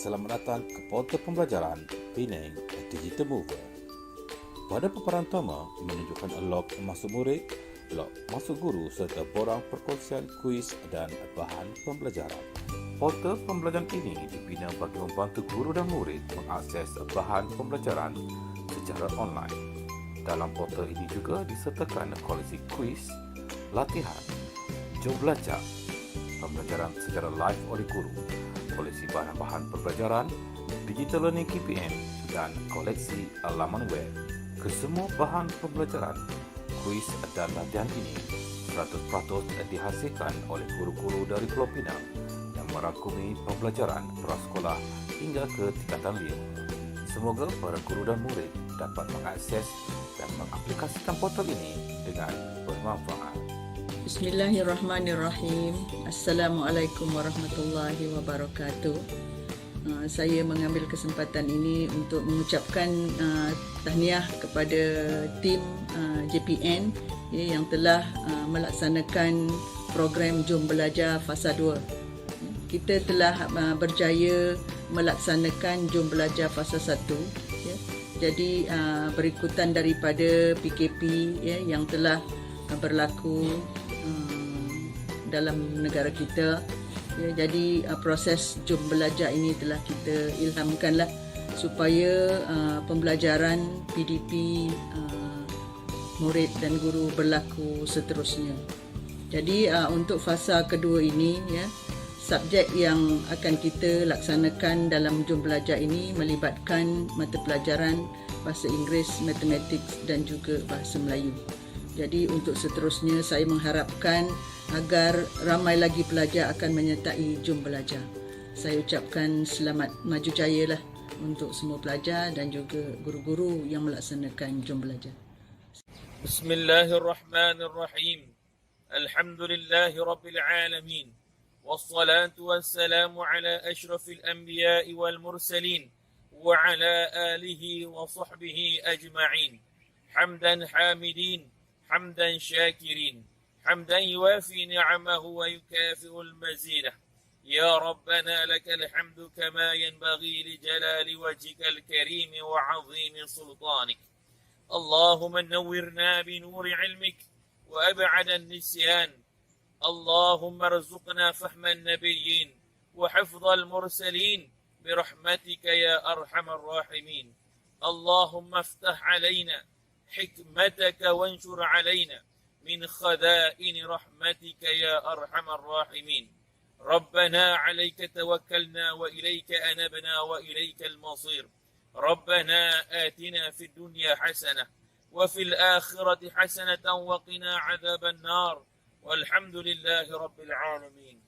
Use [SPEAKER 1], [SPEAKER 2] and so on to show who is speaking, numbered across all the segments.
[SPEAKER 1] selamat datang ke portal pembelajaran Penang Digital Mover. Pada paparan pertama menunjukkan log masuk murid, log masuk guru serta borang perkongsian kuis dan bahan pembelajaran. Portal pembelajaran ini dibina bagi membantu guru dan murid mengakses bahan pembelajaran secara online. Dalam portal ini juga disertakan koleksi kuis, latihan, jom belajar, pembelajaran secara live oleh guru, koleksi bahan-bahan pembelajaran, digital learning KPM dan koleksi laman web. Kesemua bahan pembelajaran, kuis dan latihan ini 100% dihasilkan oleh guru-guru dari Pulau Pinang yang merangkumi pembelajaran prasekolah hingga ke tingkatan 5. Semoga para guru dan murid dapat mengakses dan mengaplikasikan portal ini dengan bermanfaat.
[SPEAKER 2] Bismillahirrahmanirrahim. Assalamualaikum warahmatullahi wabarakatuh. Saya mengambil kesempatan ini untuk mengucapkan tahniah kepada tim JPN yang telah melaksanakan program Jom Belajar Fasa 2. Kita telah berjaya melaksanakan Jom Belajar Fasa 1. Jadi berikutan daripada PKP yang telah berlaku dalam negara kita. Jadi proses Jom Belajar ini telah kita ilhamkanlah supaya pembelajaran PDP murid dan guru berlaku seterusnya. Jadi untuk fasa kedua ini subjek yang akan kita laksanakan dalam Jom Belajar ini melibatkan mata pelajaran bahasa Inggeris, matematik dan juga bahasa Melayu. Jadi untuk seterusnya saya mengharapkan agar ramai lagi pelajar akan menyertai Jom Belajar. Saya ucapkan selamat maju jaya lah untuk semua pelajar dan juga guru-guru yang melaksanakan Jom Belajar.
[SPEAKER 3] Bismillahirrahmanirrahim. Alhamdulillahi Rabbil Alamin. Wassalatu wassalamu ala ashrafil anbiya'i wal mursalin wa ala alihi wa sahbihi ajma'in. Hamdan hamidin, hamdan syakirin. حمدا يوافي نعمه ويكافئ المزيد. يا ربنا لك الحمد كما ينبغي لجلال وجهك الكريم وعظيم سلطانك. اللهم نورنا بنور علمك وأبعد النسيان. اللهم ارزقنا فهم النبيين وحفظ المرسلين برحمتك يا أرحم الراحمين. اللهم افتح علينا حكمتك وانشر علينا من خزائن رحمتك يا أرحم الراحمين. ربنا عليك توكلنا وإليك أنبنا وإليك المصير. ربنا آتنا في الدنيا حسنة وفي الآخرة حسنة وقنا عذاب النار والحمد لله رب العالمين.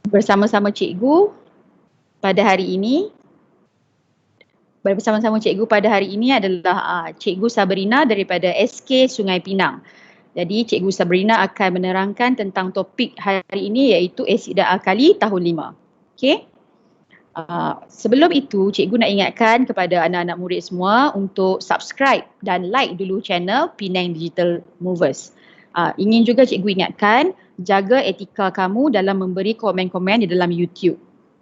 [SPEAKER 4] Bersama-sama cikgu pada hari ini adalah Cikgu Sabrina daripada SK Sungai Pinang. Jadi Cikgu Sabrina akan menerangkan tentang topik hari ini iaitu asid alkali tahun 5. Okey. Sebelum itu cikgu nak ingatkan kepada anak-anak murid semua untuk subscribe dan like dulu channel Penang Digital Movers. Ingin juga cikgu ingatkan jaga etika kamu dalam memberi komen-komen di dalam YouTube.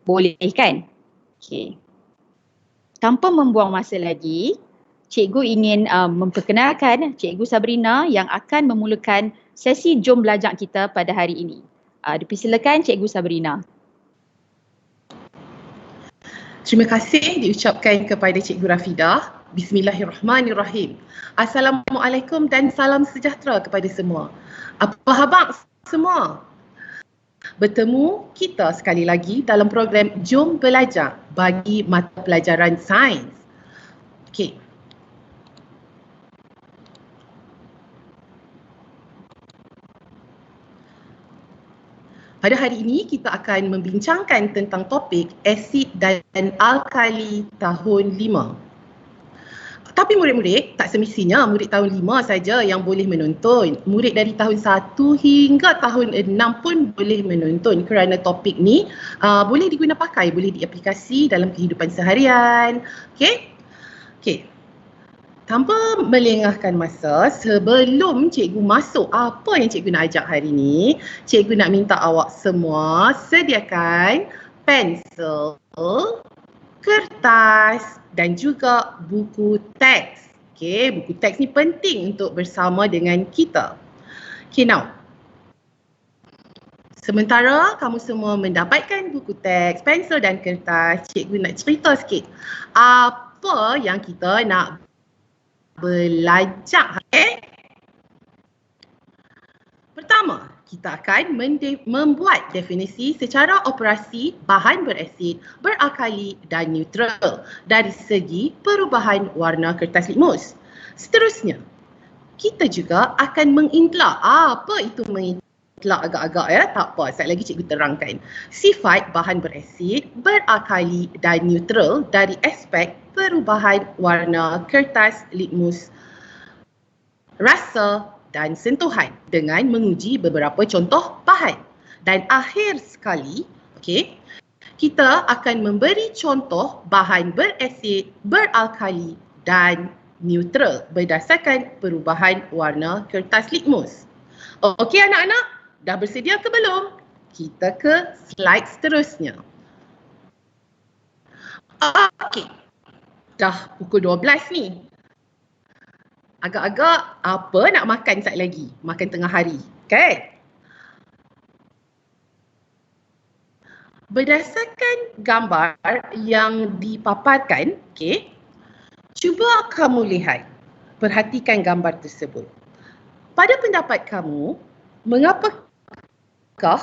[SPEAKER 4] Boleh kan? Okey. Tanpa membuang masa lagi, cikgu ingin memperkenalkan Cikgu Sabrina yang akan memulakan sesi Jom Belajar kita pada hari ini. Dipersilakan Cikgu Sabrina.
[SPEAKER 5] Terima kasih diucapkan kepada Cikgu Rafidah. Bismillahirrahmanirrahim. Assalamualaikum dan salam sejahtera kepada semua. Apa khabar semua? Bertemu kita sekali lagi dalam program Jom Belajar bagi mata pelajaran sains. Okey. Pada hari ini kita akan membincangkan tentang topik asid dan alkali tahun 5. Tapi murid-murid, tak semestinya murid tahun 5 saja yang boleh menonton. Murid dari tahun 1 hingga tahun 6 pun boleh menonton kerana topik ni boleh diguna pakai, boleh diaplikasi dalam kehidupan seharian. Okey? Okey. Tanpa melengahkan masa, sebelum cikgu masuk apa yang cikgu nak ajak hari ni, cikgu nak minta awak semua sediakan pensel, kertas dan juga buku teks. Okey, buku teks ni penting untuk bersama dengan kita. Okay, now. Sementara kamu semua mendapatkan buku teks, pensel dan kertas, cikgu nak cerita sikit apa yang kita nak belajar. Okay? Pertama, kita akan membuat definisi secara operasi bahan berasid, beralkali dan neutral dari segi perubahan warna kertas litmus. Seterusnya, kita juga akan mengintlak. Apa itu mengintlak agak-agak ya? Tak apa, sekali lagi cikgu terangkan. Sifat bahan berasid, beralkali dan neutral dari aspek perubahan warna kertas litmus, rasa dan sentuhan dengan menguji beberapa contoh bahan. Dan akhir sekali, okey, kita akan memberi contoh bahan berasid, beralkali dan neutral berdasarkan perubahan warna kertas litmus. Okey anak-anak, dah bersedia ke belum? Kita ke slide seterusnya. Okey, dah pukul 12 ni. Agak-agak apa nak makan sekejap lagi? Makan tengah hari, kan? Berdasarkan gambar yang dipaparkan, okey, cuba kamu lihat, perhatikan gambar tersebut. Pada pendapat kamu, mengapakah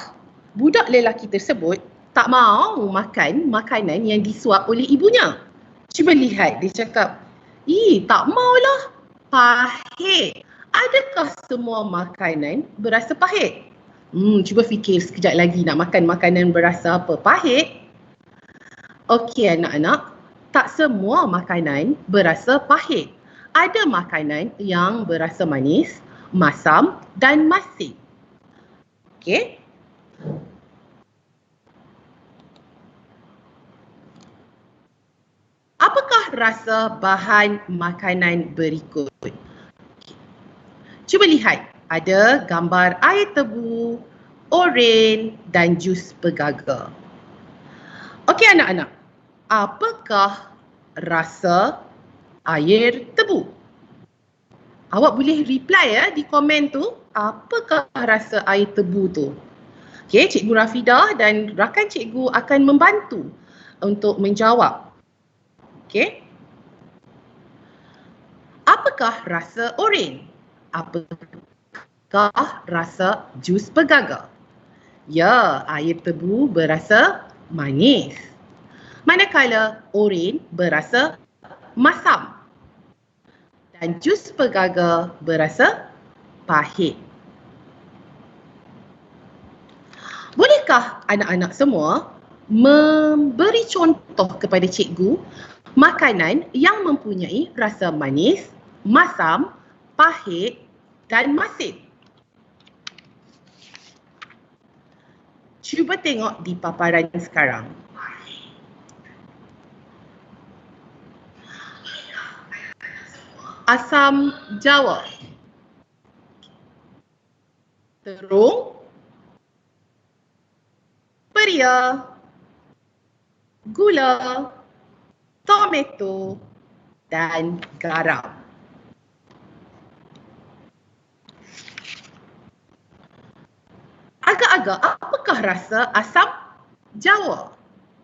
[SPEAKER 5] budak lelaki tersebut tak mahu makan makanan yang disuap oleh ibunya? Cuba lihat, dia cakap, tak maulah, pahit. Adakah semua makanan berasa pahit? Cuba fikir sekejap lagi, nak makan makanan berasa apa? Pahit? Okey anak-anak, tak semua makanan berasa pahit. Ada makanan yang berasa manis, masam dan masin. Okey? Apakah rasa bahan makanan berikut? Cuba lihat, ada gambar air tebu, oren dan jus pegaga. Okey anak-anak, apakah rasa air tebu? Awak boleh reply ya di komen tu, apakah rasa air tebu tu? Okey, Cikgu Rafidah dan rakan cikgu akan membantu untuk menjawab. Okey. Apakah rasa oren? Apakah rasa jus pegaga? Ya, air tebu berasa manis. Manakala oren berasa masam. Dan jus pegaga berasa pahit. Bolehkah anak-anak semua memberi contoh kepada cikgu makanan yang mempunyai rasa manis, masam, pahit dan masin? Cuba tengok di paparan sekarang. Asam Jawa, terung, peria, gula, tomato dan garam. Agak-agak, apakah rasa asam Jawa?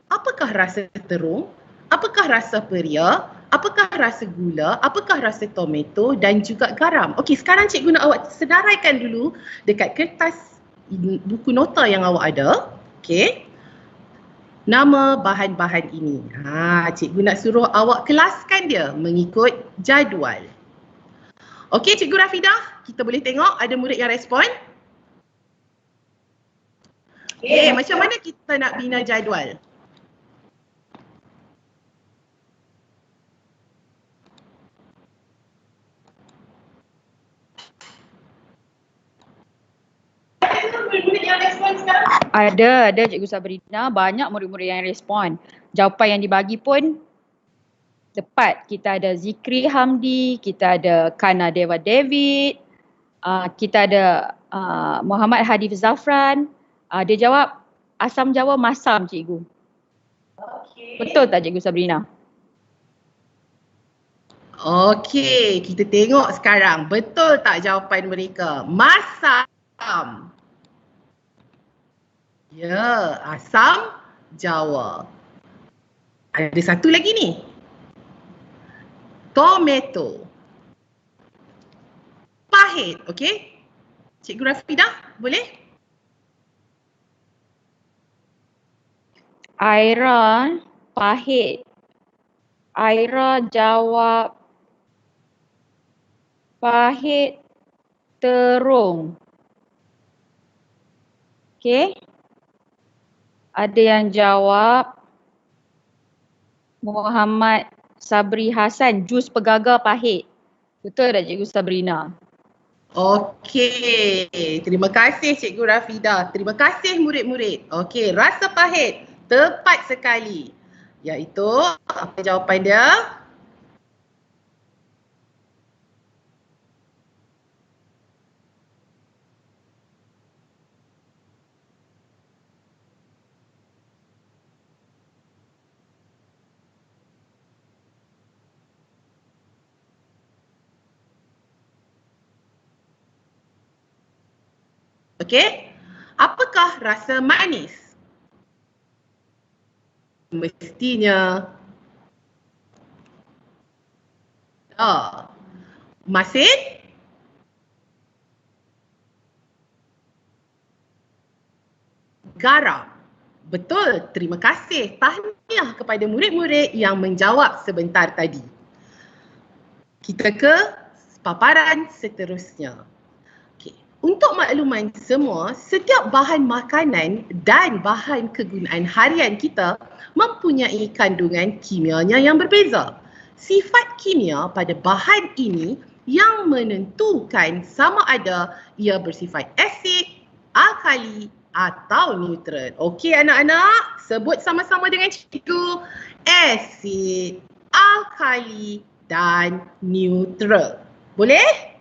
[SPEAKER 5] Apakah rasa terung? Apakah rasa peria? Apakah rasa gula? Apakah rasa tomato dan juga garam? Okey, sekarang cikgu nak awak senaraikan dulu dekat kertas buku nota yang awak ada, okey, nama bahan-bahan ini. Cikgu nak suruh awak kelaskan dia mengikut jadual. Okey, Cikgu Rafidah, kita boleh tengok ada murid yang respon. Macam mana kita nak bina jadual? Murid yang respon sekarang?
[SPEAKER 4] Ada Cikgu Sabrina, banyak murid-murid yang respon. Jawapan yang dibagi pun tepat. Kita ada Zikri Hamdi, kita ada Kana Dewa David, kita ada Muhammad Hadif Zafran. Dia jawab asam Jawa masam, Cikgu. Betul tak Cikgu Sabrina?
[SPEAKER 5] Okey, kita tengok sekarang. Betul tak jawapan mereka? Masam. Ya, asam Jawa. Ada satu lagi ni. Tomato. Pahit, okey? Cikgu Rafidah, boleh?
[SPEAKER 4] Aira pahit. Aira jawab pahit terung. Okey. Ada yang jawab Muhammad Sabri Hasan, jus pegagar pahit. Betul tak Cikgu Sabrina?
[SPEAKER 5] Okey, terima kasih Cikgu Rafidah. Terima kasih murid-murid. Okey, rasa pahit tepat sekali. Iaitu apa jawapan dia? Okey, apakah rasa manis? Mestinya masin, garam. Betul, terima kasih. Tahniah kepada murid-murid yang menjawab sebentar tadi. Kita ke paparan seterusnya. Untuk makluman semua, setiap bahan makanan dan bahan kegunaan harian kita mempunyai kandungan kimianya yang berbeza. Sifat kimia pada bahan ini yang menentukan sama ada ia bersifat asid, alkali atau neutral. Okey anak-anak, sebut sama-sama dengan cikgu. Asid, alkali dan neutral. Boleh?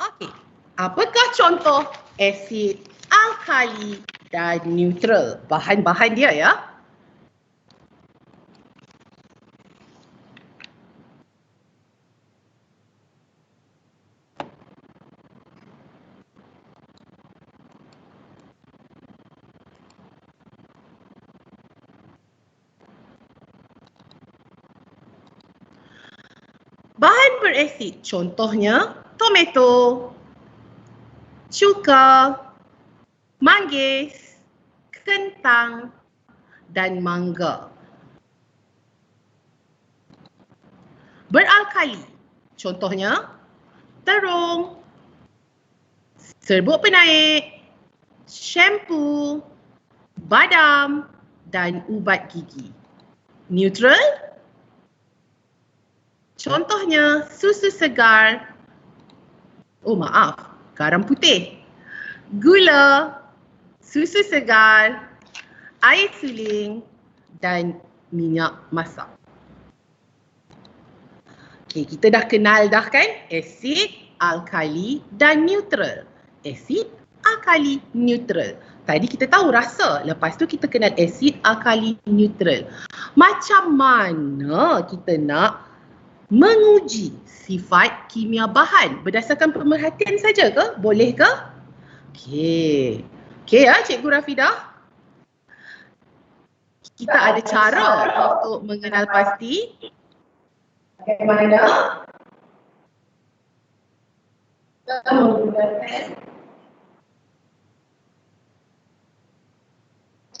[SPEAKER 5] Okey, apakah contoh asid, alkali dan neutral? Bahan-bahan dia ya. Bahan berasid contohnya tomato, cuka, manggis, kentang dan mangga. Beralkali contohnya terung, serbuk penaik, shampoo, badam dan ubat gigi. Neutral contohnya susu segar, garam putih, gula, susu segar, air suling dan minyak masak. Okey, kita dah kenal dah kan asid, alkali dan neutral. Asid, alkali, neutral. Tadi kita tahu rasa, lepas tu kita kenal asid, alkali, neutral. Macam mana kita nak menguji sifat kimia bahan? Berdasarkan pemerhatian saja ke? Boleh ke? Okey. Okey ya Cikgu Rafidah? Kita ada cara untuk mengenal pasti. Bagaimana?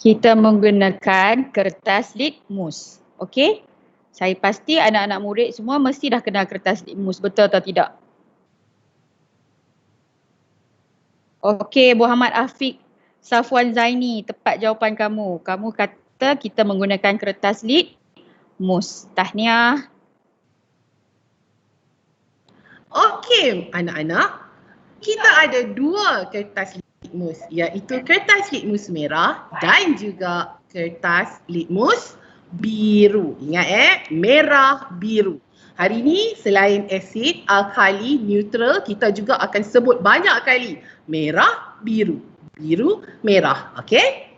[SPEAKER 4] Kita menggunakan kertas litmus. Okey? Saya pasti anak-anak murid semua mesti dah kenal kertas litmus. Betul atau tidak? Okey, Muhammad Afiq Safwan Zaini, tepat jawapan kamu. Kamu kata kita menggunakan kertas litmus. Tahniah.
[SPEAKER 5] Okey, anak-anak. Kita ada dua kertas litmus, iaitu kertas litmus merah dan juga kertas litmus biru. Ingat merah, biru. Hari ini selain asid, alkali, neutral, kita juga akan sebut banyak kali merah, biru. Biru, merah. Okey?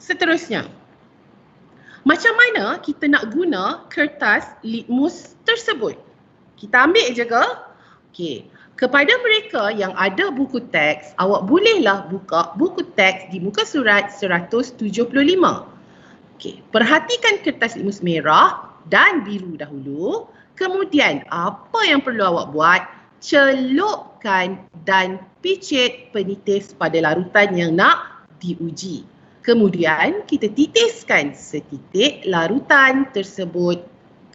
[SPEAKER 5] Seterusnya. Macam mana kita nak guna kertas litmus tersebut? Kita ambil je ke? Okey. Kepada mereka yang ada buku teks, awak bolehlah buka buku teks di muka surat 175. Okey. Perhatikan kertas litmus merah dan biru dahulu. Kemudian apa yang perlu awak buat? Celupkan dan picit penitis pada larutan yang nak diuji. Kemudian kita titiskan setitik larutan tersebut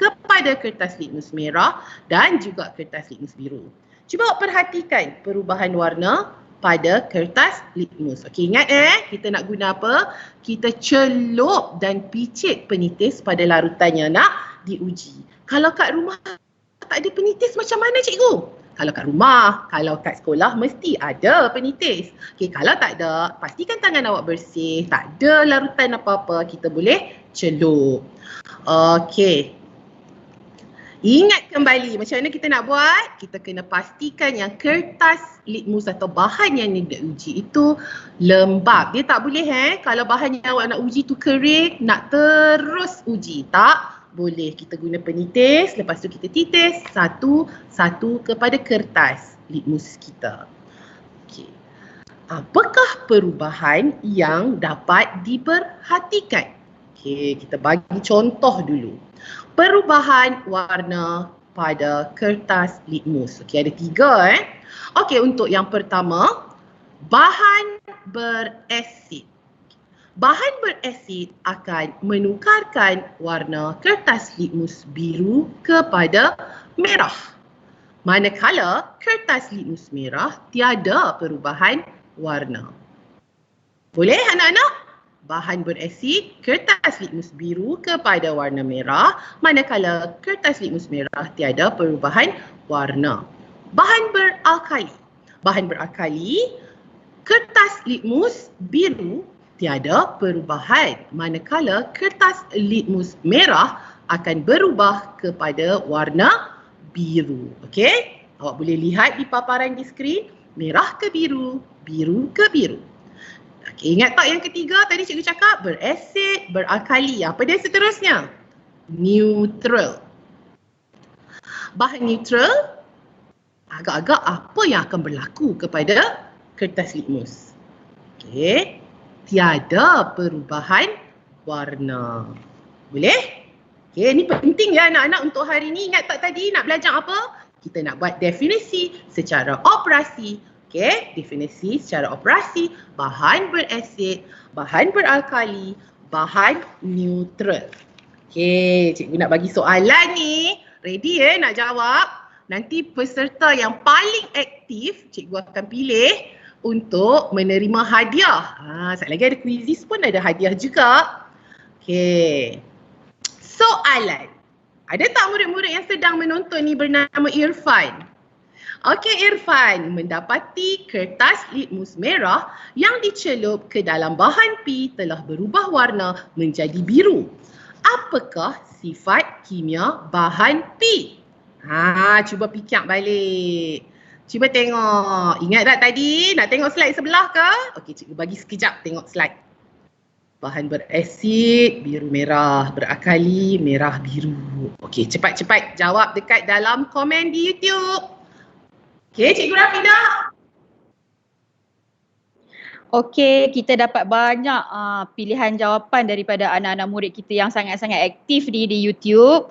[SPEAKER 5] kepada kertas litmus merah dan juga kertas litmus biru. Cuba awak perhatikan perubahan warna pada kertas litmus. Okey, ingat kita nak guna apa? Kita celup dan picit penitis pada larutan yang nak diuji. Kalau kat rumah tak ada penitis macam mana cikgu? Kalau kat rumah, kalau kat sekolah mesti ada penitis. Okey, kalau tak ada, pastikan tangan awak bersih, tak ada larutan apa-apa, kita boleh celup. Okey. Ingat kembali macam mana kita nak buat? Kita kena pastikan yang kertas litmus atau bahan yang diuji itu lembap. Dia tak boleh kalau bahan yang awak nak uji tu kering, nak terus uji. Tak boleh. Kita guna penitis, lepas tu kita titis satu-satu kepada kertas litmus kita. Okey. Apakah perubahan yang dapat diperhatikan? Okey, kita bagi contoh dulu. Perubahan warna pada kertas litmus. Okey, ada 3 Okey, untuk yang pertama, bahan berasid. Bahan berasid akan menukarkan warna kertas litmus biru kepada merah. Manakala kertas litmus merah tiada perubahan warna. Boleh anak-anak? Bahan berasid, kertas litmus biru kepada warna merah, manakala kertas litmus merah tiada perubahan warna. Bahan beralkali. Bahan beralkali, kertas litmus biru tiada perubahan, manakala kertas litmus merah akan berubah kepada warna biru. Okey? Awak boleh lihat di paparan di skrin, merah ke biru, biru ke biru. Okey, ingat tak yang ketiga tadi cikgu cakap berasid, beralkali. Apa dia seterusnya? Neutral. Bahan neutral, agak-agak apa yang akan berlaku kepada kertas litmus? Okey. Tiada perubahan warna. Boleh? Okey, ini penting anak-anak untuk hari ini. Ingat tak tadi nak belajar apa? Kita nak buat definisi secara operasi. Okey, definisi secara operasi, bahan berasid, bahan beralkali, bahan neutral. Okey, cikgu nak bagi soalan ni. Ready nak jawab? Nanti peserta yang paling aktif, cikgu akan pilih untuk menerima hadiah. Sekali lagi ada quizzes pun ada hadiah juga. Okey. Soalan. Ada tak murid-murid yang sedang menonton ni bernama Irfan? Okey Irfan, mendapati kertas litmus merah yang dicelup ke dalam bahan P telah berubah warna menjadi biru. Apakah sifat kimia bahan P? Cuba fikir balik. Cuba tengok. Ingat tak tadi? Nak tengok slide sebelah ke? Okey, cikgu bagi sekejap tengok slide. Bahan berasid, biru merah, berakali, merah biru. Okey, cepat-cepat jawab dekat dalam komen di YouTube. Okey, Cikgu Rafidah.
[SPEAKER 4] Okey, kita dapat banyak pilihan jawapan daripada anak-anak murid kita yang sangat-sangat aktif di YouTube.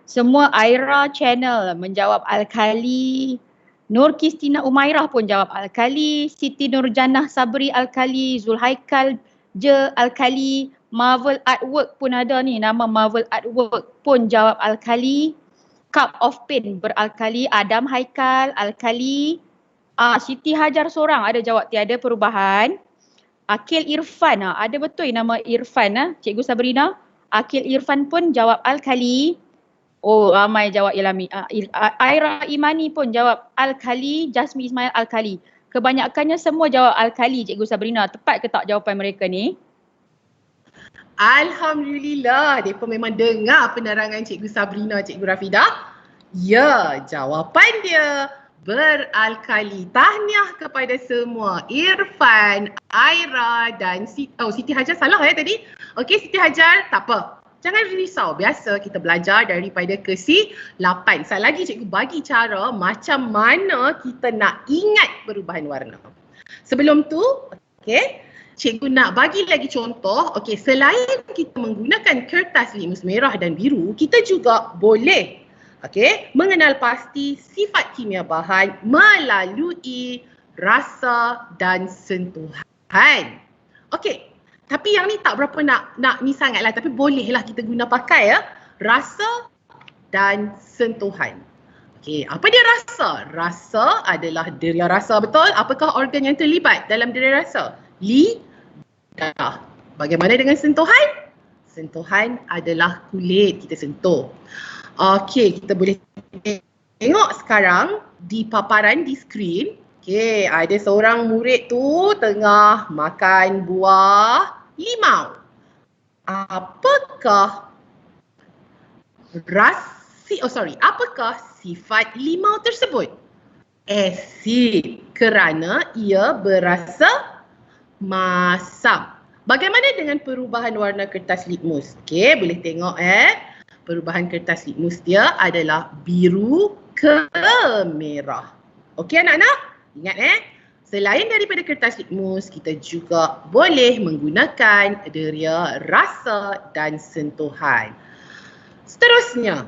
[SPEAKER 4] Semua Aira channel menjawab Al-Kali. Nur Kistina Umairah pun jawab Al-Kali. Siti Nurjanah Sabri Al-Kali. Zulhaikal Je Al-Kali. Marvel Artwork pun ada ni. Nama Marvel Artwork pun jawab Al-Kali. Cup of Pain beralkali. Adam Haikal Al-Kali. Siti Hajar seorang ada jawab tiada perubahan. Akil Irfan, ada betul nama Irfan Cikgu Sabrina. Akil Irfan pun jawab Al-Kali. Oh, ramai jawab Ilami. Aira Imani pun jawab Al-Kali. Jasmi Ismail Al-Kali. Kebanyakannya semua jawab Al-Kali, Cikgu Sabrina. Tepat ke tak jawapan mereka ni?
[SPEAKER 5] Alhamdulillah, mereka memang dengar penerangan Cikgu Sabrina, Cikgu Rafidah. Ya, jawapan dia beralkali. Tahniah kepada semua. Irfan, Aira dan Siti Hajar salah tadi. Okey, Siti Hajar tak apa. Jangan risau. Biasa kita belajar daripada kesi 8. Sekali lagi cikgu bagi cara macam mana kita nak ingat perubahan warna. Sebelum tu, okey, cikgu nak bagi lagi contoh. Okey, selain kita menggunakan kertas litmus merah dan biru, kita juga boleh mengenal pasti sifat kimia bahan melalui rasa dan sentuhan. Okey, tapi yang ni tak berapa nak ni sangatlah, tapi bolehlah kita guna pakai rasa dan sentuhan. Okey, apa dia rasa? Rasa adalah deria rasa, betul? Apakah organ yang terlibat dalam deria rasa? Lidah. Bagaimana dengan sentuhan? Sentuhan adalah kulit, kita sentuh. Okey, kita boleh tengok sekarang di paparan di skrin. Okey, ada seorang murid tu tengah makan buah limau. Apakah apakah sifat limau tersebut? Asid, kerana ia berasa masam. Bagaimana dengan perubahan warna kertas litmus? Okey, boleh tengok perubahan kertas litmus dia adalah biru ke merah. Okey anak-anak? Ingat selain daripada kertas litmus, kita juga boleh menggunakan deria rasa dan sentuhan. Seterusnya,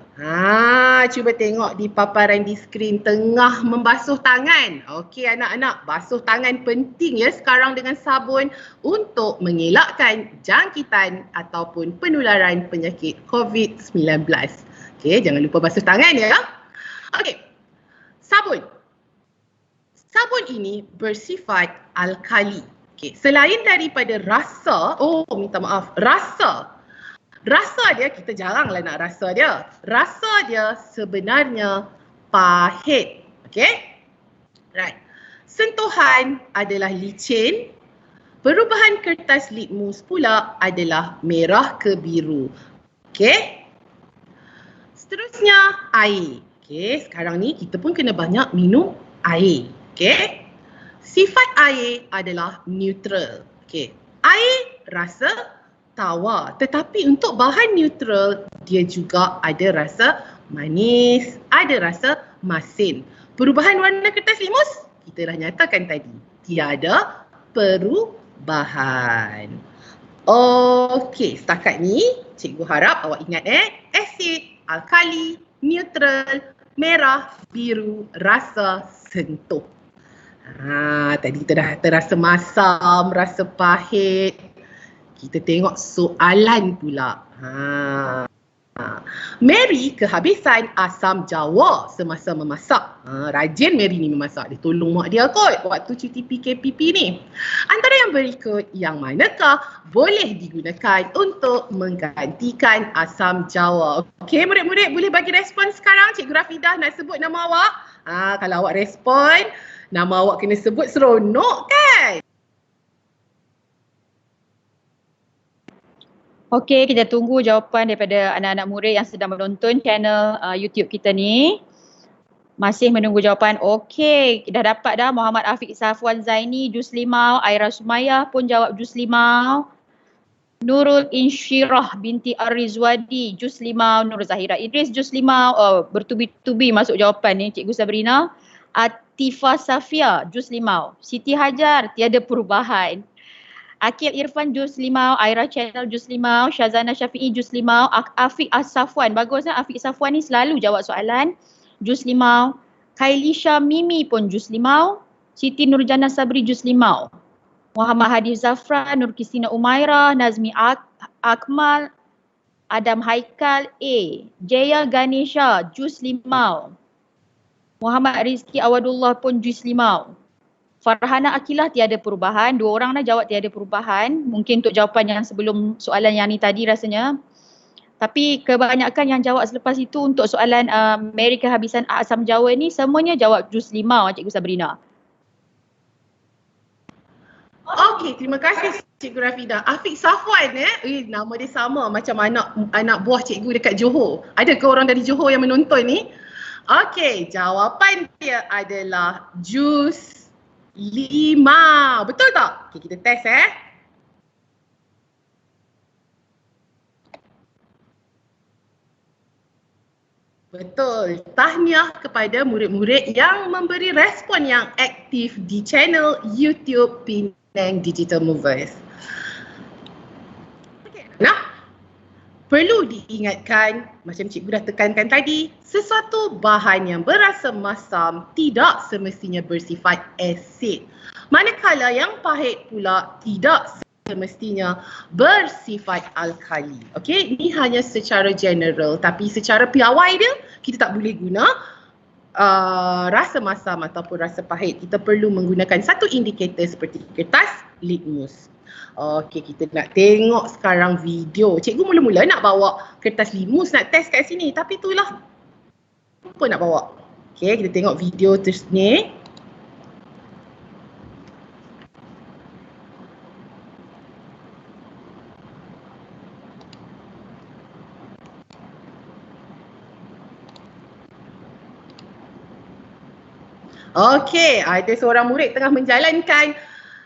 [SPEAKER 5] cuba tengok di paparan di skrin tengah membasuh tangan. Okey anak-anak, basuh tangan penting sekarang dengan sabun untuk mengelakkan jangkitan ataupun penularan penyakit COVID-19. Okey, jangan lupa basuh tangan Okey, sabun. Sabun ini bersifat alkali. Okey, selain daripada rasa, rasa dia, kita jaranglah nak rasa dia. Rasa dia sebenarnya pahit. Okey? Right. Sentuhan adalah licin. Perubahan kertas litmus pula adalah merah ke biru. Okey? Seterusnya, air. Okey, sekarang ni kita pun kena banyak minum air. Okey? Sifat air adalah neutral. Okey. Air rasa tawar, tetapi untuk bahan neutral dia juga ada rasa manis, ada rasa masin. Perubahan warna kertas litmus kita dah nyatakan tadi, tiada perubahan. Okey, setakat ni cikgu harap awak ingat asid, alkali, neutral, merah, biru, rasa, sentuh. Tadi kita dah terasa masam, rasa pahit. Kita tengok soalan pula. Mary kehabisan asam jawa semasa memasak. Rajin Mary ni memasak. Dia tolong mak dia kot waktu cuti PKPP ni. Antara yang berikut, yang manakah boleh digunakan untuk menggantikan asam jawa? Okey, murid-murid boleh bagi respon sekarang. Cikgu Rafidah nak sebut nama awak. Kalau awak respon, nama awak kena sebut seronok kan?
[SPEAKER 4] Okey, kita tunggu jawapan daripada anak-anak murid yang sedang menonton channel YouTube kita ni. Masih menunggu jawapan. Okey, dah dapat dah. Muhammad Afiq Safwan Zaini, jus limau. Aira Sumayah pun jawab jus limau. Nurul Insyirah binti Ar-Rizwadi, jus limau. Nur Zahira Idris, jus limau. Bertubi-tubi masuk jawapan ni, Cikgu Sabrina. Atifa Safia, jus limau. Siti Hajar, tiada perubahan. Akil Irfan jus limau, Aira Channel jus limau, Syazana Syafi'i jus limau, Afiq Safwan. Bagusnya Afiq Safwan ni selalu jawab soalan. Jus limau. Kailisha Mimi pun jus limau. Siti Nurjana Sabri jus limau. Muhammad Hadi Zafran, Nur Kisina Umairah, Nazmi Akmal, Adam Haikal A. Jaya Ganesha jus limau. Muhammad Rizki Awadullah pun jus limau. Farhana Akilah tiada perubahan. 2 orang dah jawab tiada perubahan. Mungkin untuk jawapan yang sebelum soalan yang ni tadi rasanya. Tapi kebanyakan yang jawab selepas itu untuk soalan Mary kehabisan asam jawa ni semuanya jawab jus limau, Cikgu Sabrina.
[SPEAKER 5] Okey, terima kasih Cikgu Rafidah. Afiq Safwan nama dia sama macam anak buah cikgu dekat Johor. Ada ke orang dari Johor yang menonton ni? Okey, jawapan dia adalah jus limau. Betul tak? Okey, kita test Betul. Tahniah kepada murid-murid yang memberi respon yang aktif di channel YouTube Penang Digital Movers. Nah, perlu diingatkan macam cikgu dah tekankan tadi, sesuatu bahan yang berasa masam tidak semestinya bersifat asid. Manakala yang pahit pula tidak semestinya bersifat alkali. Okey, ini hanya secara general, tapi secara piawai dia kita tak boleh guna rasa masam ataupun rasa pahit. Kita perlu menggunakan satu indikator seperti kertas litmus. Okey, kita nak tengok sekarang video. Cikgu mula-mula nak bawa kertas litmus nak test kat sini, tapi itulah apa nak bawa. Okey, kita tengok video terus ni. Okey, ada seorang murid tengah menjalankan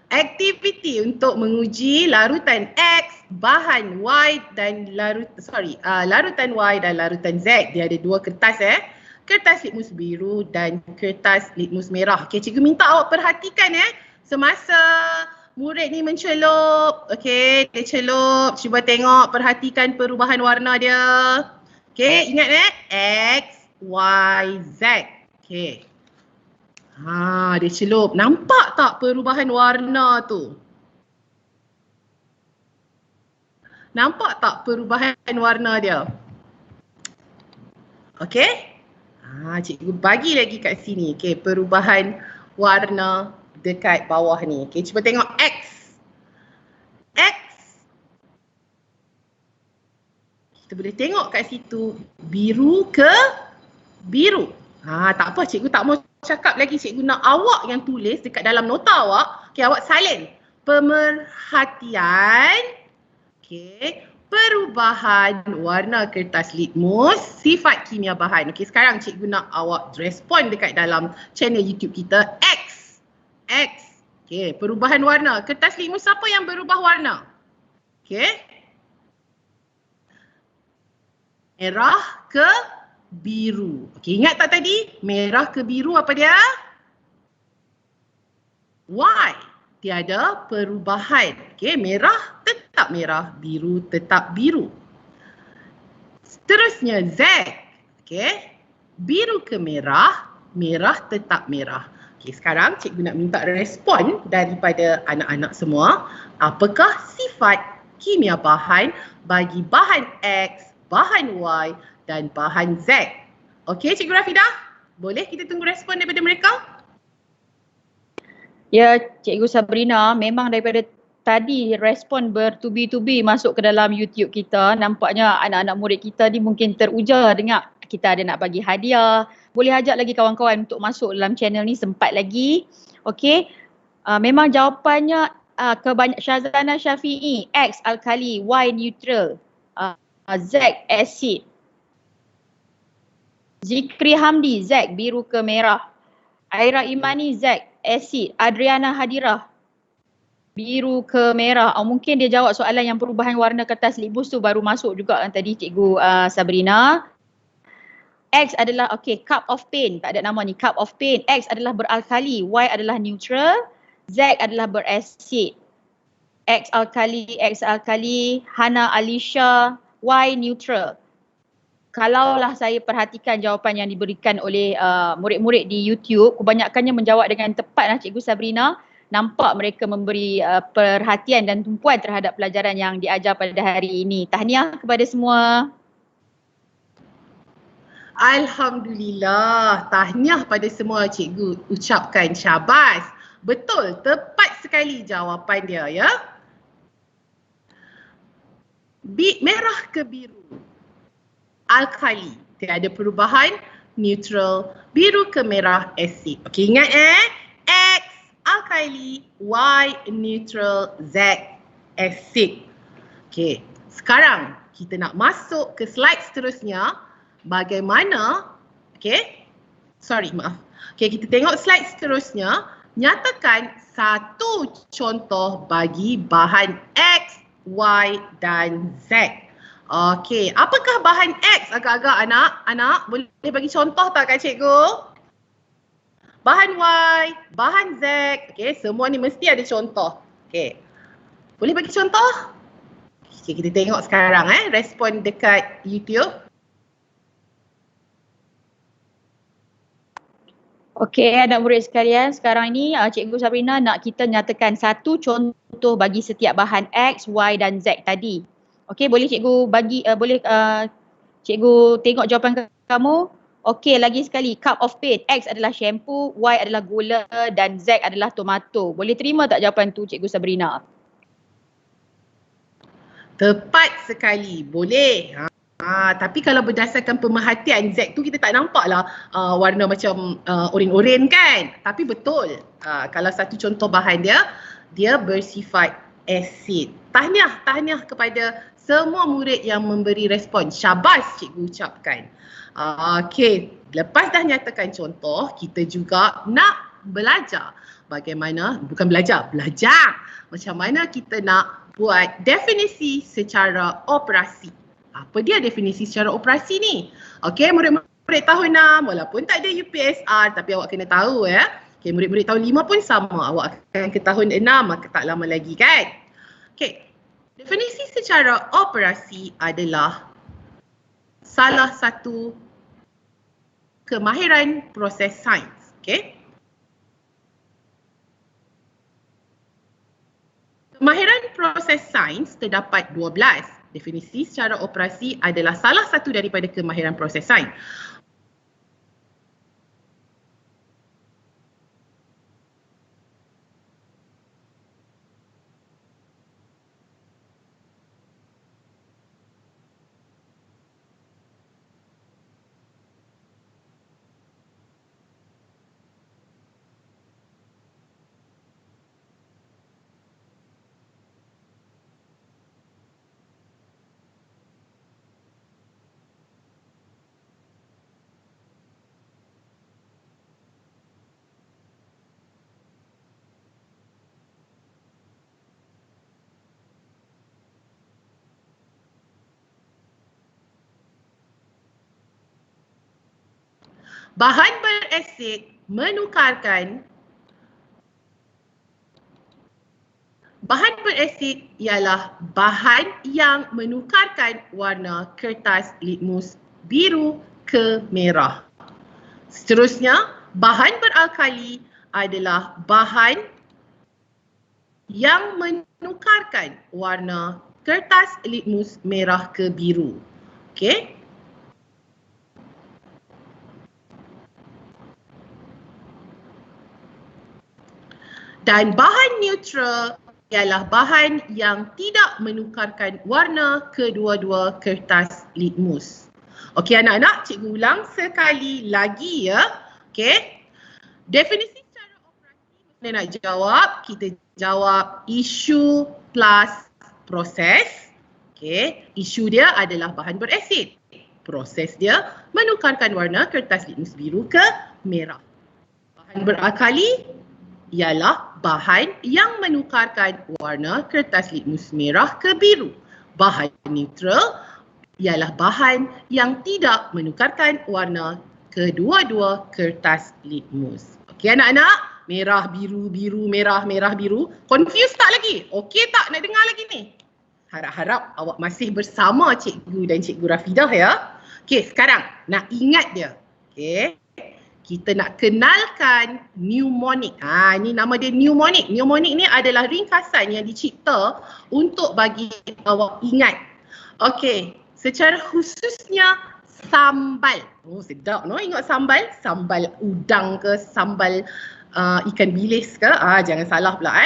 [SPEAKER 5] aktiviti untuk menguji larutan X, bahan Y dan larutan Y dan larutan Z. Dia ada 2 kertas kertas litmus biru dan kertas litmus merah. Okey, cikgu minta awak perhatikan semasa murid ni mencelup. Okey, dia celup, cuba tengok, perhatikan perubahan warna dia. Okey, ingat X, Y, Z. Okey. Dia celup. Nampak tak perubahan warna tu? Nampak tak perubahan warna dia? Okey? Cikgu bagi lagi kat sini. Okey, perubahan warna dekat bawah ni. Okey, cuba tengok X. X. Kita boleh tengok kat situ biru ke biru. Tak apa, cikgu tak mau cakap lagi. Cikgu nak awak yang tulis dekat dalam nota awak. Okey, awak salin. Pemerhatian. Okey, perubahan warna kertas litmus, sifat kimia bahan. Okey, sekarang cikgu nak awak respon dekat dalam channel YouTube kita X. X. Okey, perubahan warna. Kertas litmus siapa yang berubah warna? Okey. Merah ke biru. Okey, ingat tak tadi? Merah ke biru apa dia? Y. Tiada perubahan. Okey, merah tetap merah, biru tetap biru. Seterusnya Z. Okey, biru ke merah, merah tetap merah. Okey, sekarang cikgu nak minta respon daripada anak-anak semua. Apakah sifat kimia bahan bagi bahan X, bahan Y dan bahan Z? Okey, Cikgu Rafidah, boleh kita tunggu respon daripada mereka?
[SPEAKER 4] Ya, Cikgu Sabrina, memang daripada tadi respon bertubi-tubi masuk ke dalam YouTube kita. Nampaknya anak-anak murid kita ni mungkin teruja dengar kita ada nak bagi hadiah. Boleh ajak lagi kawan-kawan untuk masuk dalam channel ni, sempat lagi. Okey, memang jawapannya Syazana Syafi'i, X alkali, Y neutral, Z acid. Zikri Hamdi, Z biru ke merah. Aira Imani, Z acid. Adriana Hadirah, biru ke merah. Mungkin dia jawab soalan yang perubahan warna kertas litmus tu baru masuk juga tadi Cikgu Sabrina. X adalah cup of paint, tak ada nama ni, cup of paint. X adalah beralkali, Y adalah neutral, Z adalah berasid. X alkali, Hana Alisha, Y neutral. Kalaulah saya perhatikan jawapan yang diberikan oleh murid-murid di YouTube, kebanyakannya menjawab dengan tepat Cikgu Sabrina. Nampak mereka memberi perhatian dan tumpuan terhadap pelajaran yang diajar pada hari ini. Tahniah kepada semua.
[SPEAKER 5] Alhamdulillah, tahniah pada semua cikgu ucapkan syabas. Betul, tepat sekali jawapan dia ya. Merah ke biru, alkali, tiada perubahan, neutral, biru ke merah, asid. Okey, ingat X alkali, Y neutral, Z asid. Okey, sekarang kita nak masuk ke slide seterusnya. Bagaimana, okey, kita tengok slide seterusnya. Nyatakan satu contoh bagi bahan X, Y dan Z. Okey, apakah bahan X agak-agak anak? Boleh bagi contoh tak kat cikgu? Bahan Y, bahan Z, okey, semua ni mesti ada contoh. Okey, boleh bagi contoh? Okay, kita tengok sekarang respon dekat YouTube.
[SPEAKER 4] Okey, anak murid sekalian, sekarang ini Cikgu Sabrina nak kita nyatakan satu contoh bagi setiap bahan X, Y dan Z tadi. Okey, boleh cikgu bagi cikgu tengok jawapan kamu? Okey, lagi sekali, cup of paint. X adalah shampoo, Y adalah gula dan Z adalah tomato. Boleh terima tak jawapan tu Cikgu Sabrina?
[SPEAKER 5] Tepat sekali, boleh. Tapi kalau berdasarkan pemerhatian Z tu kita tak nampak lah warna macam oren-oren kan. Tapi betul, kalau satu contoh bahan dia bersifat asid. Tahniah kepada semua murid yang memberi respon. Syabas cikgu ucapkan. Okey, lepas dah nyatakan contoh, kita juga nak belajar belajar macam mana kita nak buat definisi secara operasi. Apa dia definisi secara operasi ni? Okey, murid-murid tahun 6 walaupun tak ada UPSR tapi awak kena tahu ya. Okey, murid-murid tahun 5 pun sama. Awak akan ke tahun 6 maka tak lama lagi kan? Okey. Definisi secara operasi adalah salah satu kemahiran proses sains. Okey. Kemahiran proses sains terdapat 12. Definisi secara operasi adalah salah satu daripada kemahiran proses sains. Bahan berasid menukarkan bahan berasid ialah bahan yang menukarkan warna kertas litmus biru ke merah. Seterusnya, bahan beralkali adalah bahan yang menukarkan warna kertas litmus merah ke biru. Okey? Dan bahan neutral ialah bahan yang tidak menukarkan warna kedua-dua kertas litmus. Okey anak-anak, cikgu ulang sekali lagi ya. Okey. Definisi secara operasi mana nak jawab? Kita jawab isu plus proses. Okey, isu dia adalah bahan berasid. Proses dia menukarkan warna kertas litmus biru ke merah. Bahan beralkali ialah bahan yang menukarkan warna kertas litmus merah ke biru. Bahan neutral ialah bahan yang tidak menukarkan warna kedua-dua kertas litmus. Okey anak-anak, Merah, biru, biru, merah, merah, biru. Confused tak lagi? Okey tak nak dengar lagi ni? Harap-harap awak masih bersama cikgu dan cikgu Rafidah ya. Okey, sekarang nak ingat dia. Okey. Kita nak kenalkan mnemonic. Ini nama dia mnemonic. Mnemonic ni adalah ringkasan yang dicipta untuk bagi awak ingat. Okey, secara khususnya sambal. Oh sedap no, ingat sambal? Sambal udang ke, sambal ikan bilis ke? Jangan salah pula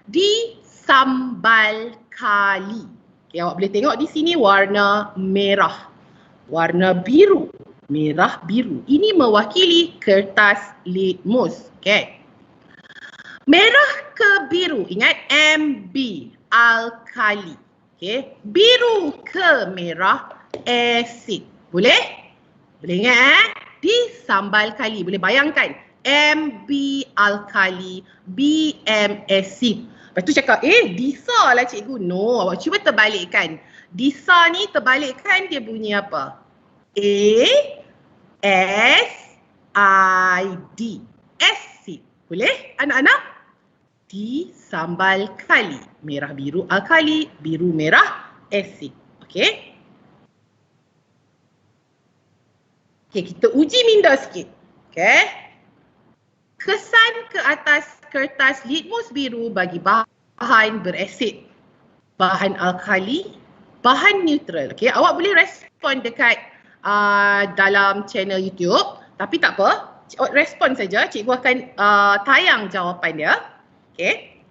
[SPEAKER 5] Di sambal kali. Okay, awak boleh tengok di sini warna merah, warna biru, merah biru. Ini mewakili kertas litmus. Okay. Merah ke biru, ingat MB, alkali. Okay. Biru ke merah, asid. Boleh? Boleh ingat Di sambal kali, boleh bayangkan MB alkali, BM asid. Lepas tu cakap, Disa lah cikgu. No, awak cuba terbalikkan. Disa ni terbalikkan dia bunyi apa? A-S-I-D. Asid. Boleh anak-anak? Di sambal kali. Merah biru alkali, biru merah asid. Okey? Okey, kita uji minda sikit. Okey? Kesan ke atas kertas litmus biru bagi bahan berasid, bahan alkali, bahan neutral. Okey, awak boleh respon dekat dalam channel YouTube, tapi tak apa, respon saja, cikgu akan tayang jawapan dia. Okey.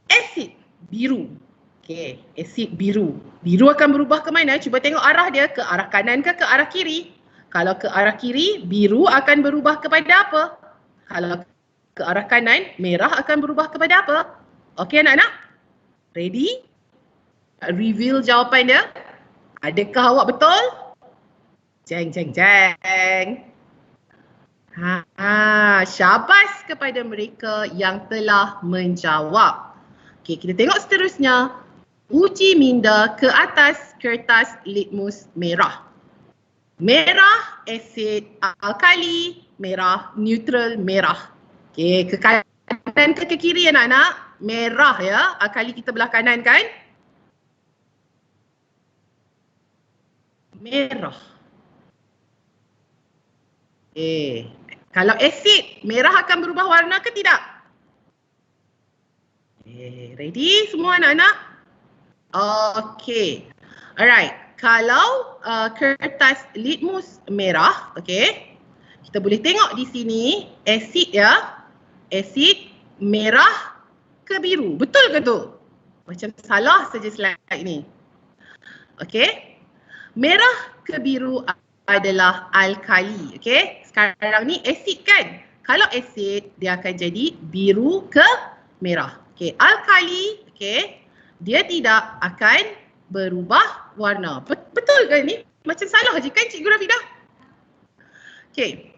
[SPEAKER 5] Asid biru. Okey, asid biru. Biru akan berubah ke mana? Cuba tengok arah dia, ke arah kanan ke arah kiri? Kalau ke arah kiri, biru akan berubah kepada apa? Kalau ke arah kanan, merah akan berubah kepada apa? Okey anak-anak? Ready? Reveal jawapan dia. Adakah awak betul? Jeng, jeng, jeng. Syabas kepada mereka yang telah menjawab. Okey, kita tengok seterusnya. Uji minda ke atas kertas litmus merah. Merah, asid, alkali, merah, neutral, merah. Okey, ke kanan ke kiri anak-anak? Merah ya, alkali kita belah kanan kan? Merah. Kalau asid, merah akan berubah warna ke tidak? Ready semua anak-anak? Okey. Alright. Kalau kertas litmus merah, okey. Kita boleh tengok di sini asid ya. Asid merah ke biru. Betul ke tu? Macam salah saja slide ni. Okey. Merah ke biru adalah alkali. Okey. Sekarang ni asid kan? Kalau asid dia akan jadi biru ke merah. Okey, alkali, okey, dia tidak akan berubah warna. Betul ke ni? Macam salah je kan Cikgu Rafidah? Okey.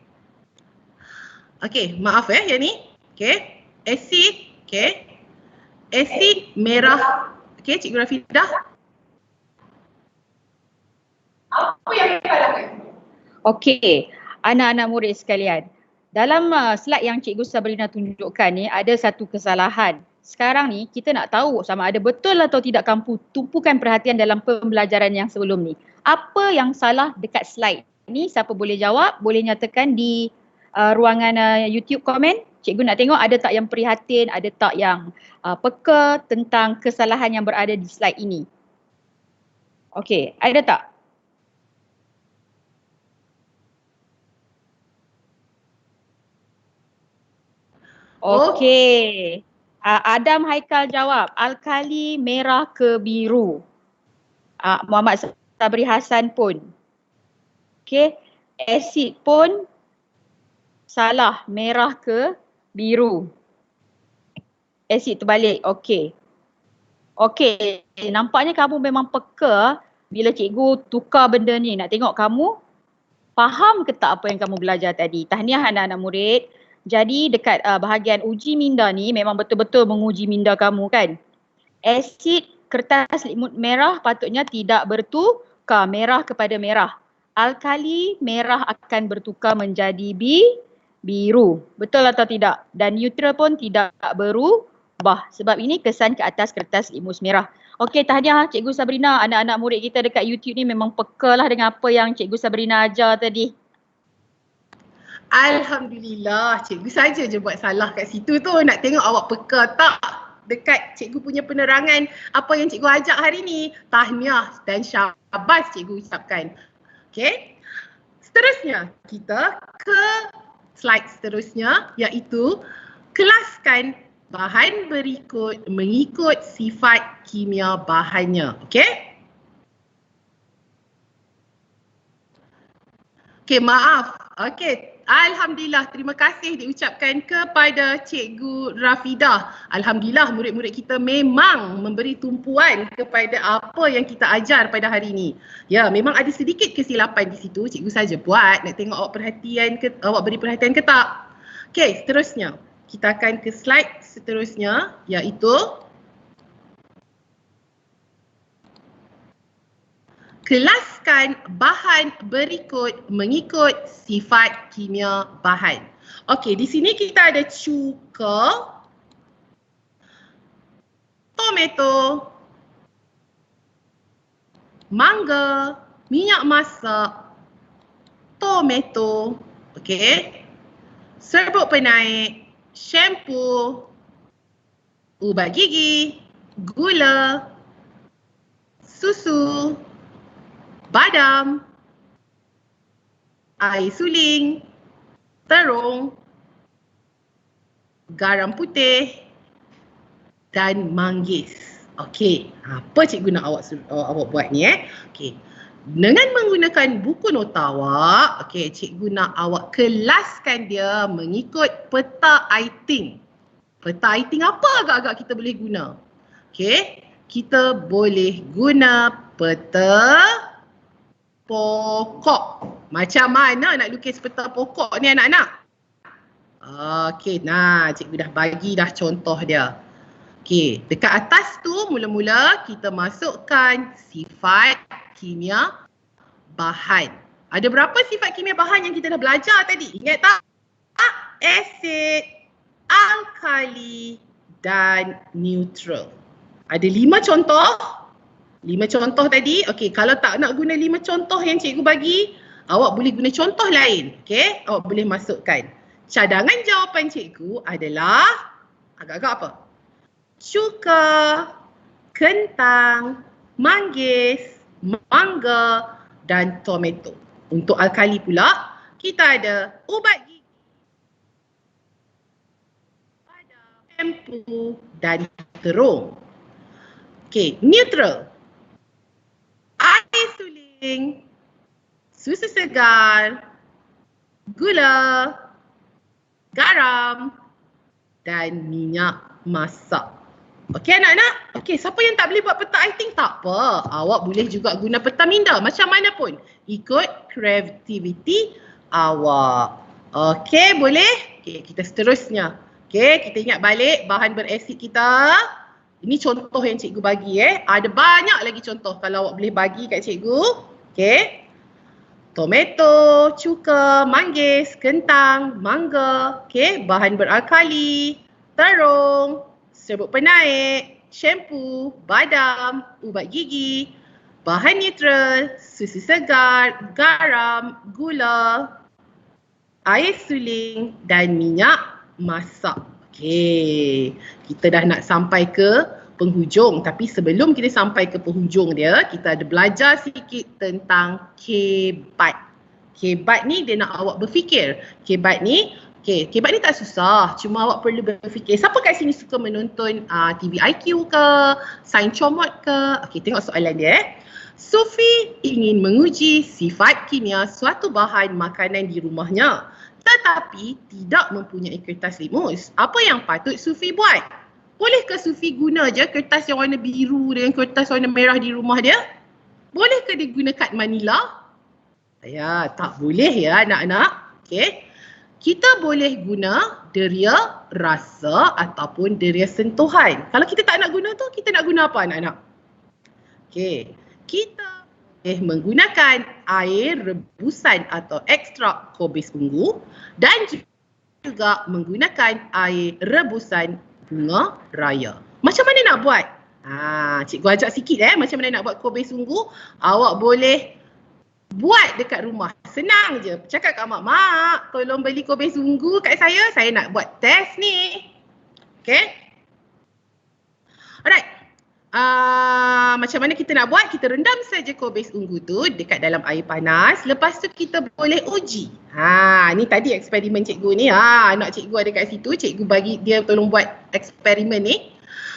[SPEAKER 5] Okey, maaf yang ni. Okey, asid, okey. Asid merah. Okey, Cikgu Rafidah. Apa yang kita lakukan?
[SPEAKER 4] Okey, anak-anak murid sekalian. Dalam slide yang Cikgu Sabrina tunjukkan ni ada satu kesalahan. Sekarang ni kita nak tahu sama ada betul atau tidak kamu tumpukan perhatian dalam pembelajaran yang sebelum ni. Apa yang salah dekat slide ni? Siapa boleh jawab? Boleh nyatakan di ruangan YouTube komen. Cikgu nak tengok ada tak yang prihatin, ada tak yang peka tentang kesalahan yang berada di slide ini. Okey, ada tak? Okey. Adam Haikal jawab, alkali merah ke biru. Muhammad Sabri Hassan pun. Okey. Asid pun salah, merah ke biru. Asid terbalik. Okey. Okey, nampaknya kamu memang peka bila cikgu tukar benda ni. Nak tengok kamu faham ke tak apa yang kamu belajar tadi. Tahniah anak-anak murid. Jadi dekat bahagian uji minda ni memang betul-betul menguji minda kamu kan. Asid kertas litmus merah patutnya tidak bertukar merah kepada merah. Alkali merah akan bertukar menjadi biru. Betul atau tidak? Dan neutral pun tidak berubah. Sebab ini kesan ke atas kertas limus merah. Okey, tahniah Cikgu Sabrina. Anak-anak murid kita dekat YouTube ni memang peka lah dengan apa yang Cikgu Sabrina ajar tadi.
[SPEAKER 5] Alhamdulillah, cikgu saja je buat salah kat situ tu. Nak tengok awak peka tak dekat cikgu punya penerangan apa yang cikgu ajak hari ni. Tahniah dan syabas cikgu ucapkan. Okey. Seterusnya kita ke slide seterusnya iaitu kelaskan bahan berikut mengikut sifat kimia bahannya. Okey? Okey, maaf. Okey, alhamdulillah, terima kasih diucapkan kepada Cikgu Rafidah. Alhamdulillah murid-murid kita memang memberi tumpuan kepada apa yang kita ajar pada hari ini. Ya, memang ada sedikit kesilapan di situ, cikgu saja buat. Nak tengok awak beri perhatian ke tak? Okey, seterusnya. Kita akan ke slide seterusnya iaitu kelaskan bahan berikut mengikut sifat kimia bahan. Okey, di sini kita ada cuka, tomato, mangga, minyak masak, tomato, okey, serbuk penaik, shampoo, ubat gigi, gula, susu, badam, air suling, terung, garam putih dan manggis. Okey, apa cikgu nak awak buat ni Okey. Dengan menggunakan buku nota awak, okey, cikgu nak awak kelaskan dia mengikut peta iting. Peta iting apa agak-agak kita boleh guna? Okey, kita boleh guna peta pokok. Macam mana nak lukis peta pokok ni anak-anak? Okey, nah cikgu dah bagi dah contoh dia. Okey, dekat atas tu mula-mula kita masukkan sifat kimia bahan. Ada berapa sifat kimia bahan yang kita dah belajar tadi? Ingat tak? Asid, alkali dan neutral. Ada 5 contoh. 5 contoh tadi. Okey, kalau tak nak guna 5 contoh yang cikgu bagi, awak boleh guna contoh lain. Okey, awak boleh masukkan. Cadangan jawapan cikgu adalah agak-agak apa? Cuka, kentang, manggis, mangga dan tomato. Untuk alkali pula, kita ada ubat gigi, shampoo dan terung. Okey, neutral. Air suling, susu segar, gula, garam dan minyak masak. Okey anak-anak? Okey, siapa yang tak boleh buat peta iting tak apa. Awak boleh juga guna peta minda macam mana pun. Ikut kreativiti awak. Okey, boleh? Okey, kita seterusnya. Okey, kita ingat balik bahan berasid kita. Ini contoh yang cikgu bagi Ada banyak lagi contoh kalau awak boleh bagi kat cikgu. Okey. Tomato, cuka, manggis, kentang, mangga. Okey, bahan beralkali, terung, serbuk penaik, shampoo, badam, ubat gigi, bahan neutral, susu segar, garam, gula, air suling dan minyak masak. Okey, kita dah nak sampai ke penghujung, tapi sebelum kita sampai ke penghujung dia, kita ada belajar sikit tentang kebat. Kebat ni dia nak awak berfikir. Kebat ni tak susah, cuma awak perlu berfikir. Siapa kat sini suka menonton TV IQ ke, Sains Comot ke? Okey, tengok soalan dia Sufi ingin menguji sifat kimia suatu bahan makanan di rumahnya, tetapi tidak mempunyai kertas limus. Apa yang patut Sufi buat? Bolehkah Sufi guna je kertas yang warna biru dengan kertas warna merah di rumah dia? Bolehkah dia guna kad Manila? Ya, tak boleh ya anak-anak. Okey. Kita boleh guna deria rasa ataupun deria sentuhan. Kalau kita tak nak guna tu, kita nak guna apa anak-anak? Okey. Kita boleh menggunakan air rebusan atau ekstrak kobis ungu dan juga menggunakan air rebusan bunga raya. Macam mana nak buat? Cikgu ajak sikit macam mana nak buat kobe sungguh. Awak boleh buat dekat rumah. Senang je. Cakap kat mak, "Mak, tolong beli kobe sungguh kat saya nak buat test ni." Okay? Alright. Macam mana kita nak buat? Kita rendam saja kobis ungu tu dekat dalam air panas. Lepas tu kita boleh uji. Ni tadi eksperimen cikgu ni. Anak cikgu ada kat situ. Cikgu bagi dia tolong buat eksperimen ni.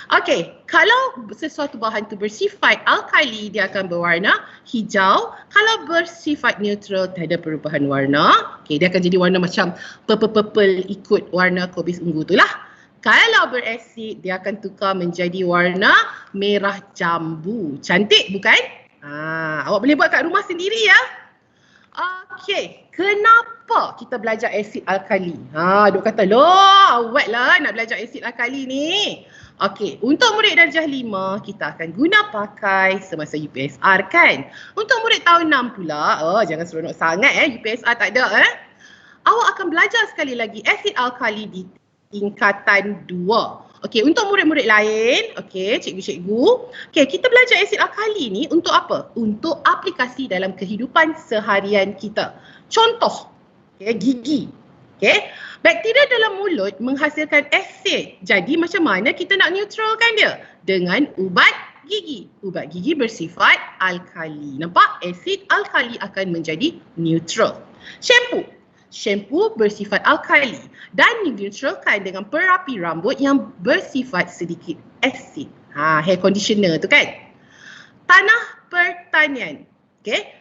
[SPEAKER 5] Okey, kalau sesuatu bahan tu bersifat alkali, dia akan berwarna hijau. Kalau bersifat neutral, tiada perubahan warna. Okey, dia akan jadi warna macam purple-purple ikut warna kobis ungu tu lah. Kalau berasid, dia akan tukar menjadi warna merah jambu. Cantik bukan? Awak boleh buat kat rumah sendiri ya. Okey, kenapa kita belajar asid alkali? Duk kata, loh awet lah nak belajar asid alkali ni. Okey, untuk murid darjah 5, kita akan guna pakai semasa UPSR kan? Untuk murid tahun 6 pula, jangan seronok sangat UPSR tak ada Awak akan belajar sekali lagi asid alkali di tingkatan 2. Okey, untuk murid-murid lain, okey, cikgu-cikgu, okey, kita belajar asid alkali ni untuk apa? Untuk aplikasi dalam kehidupan seharian kita. Contoh, gigi. Okey, bakteria dalam mulut menghasilkan asid. Jadi macam mana kita nak neutralkan dia? Dengan ubat gigi. Ubat gigi bersifat alkali. Nampak? Asid alkali akan menjadi neutral. Shampoo bersifat alkali dan dineutralkan dengan perapi rambut yang bersifat sedikit asid. Hair conditioner tu kan. Tanah pertanian,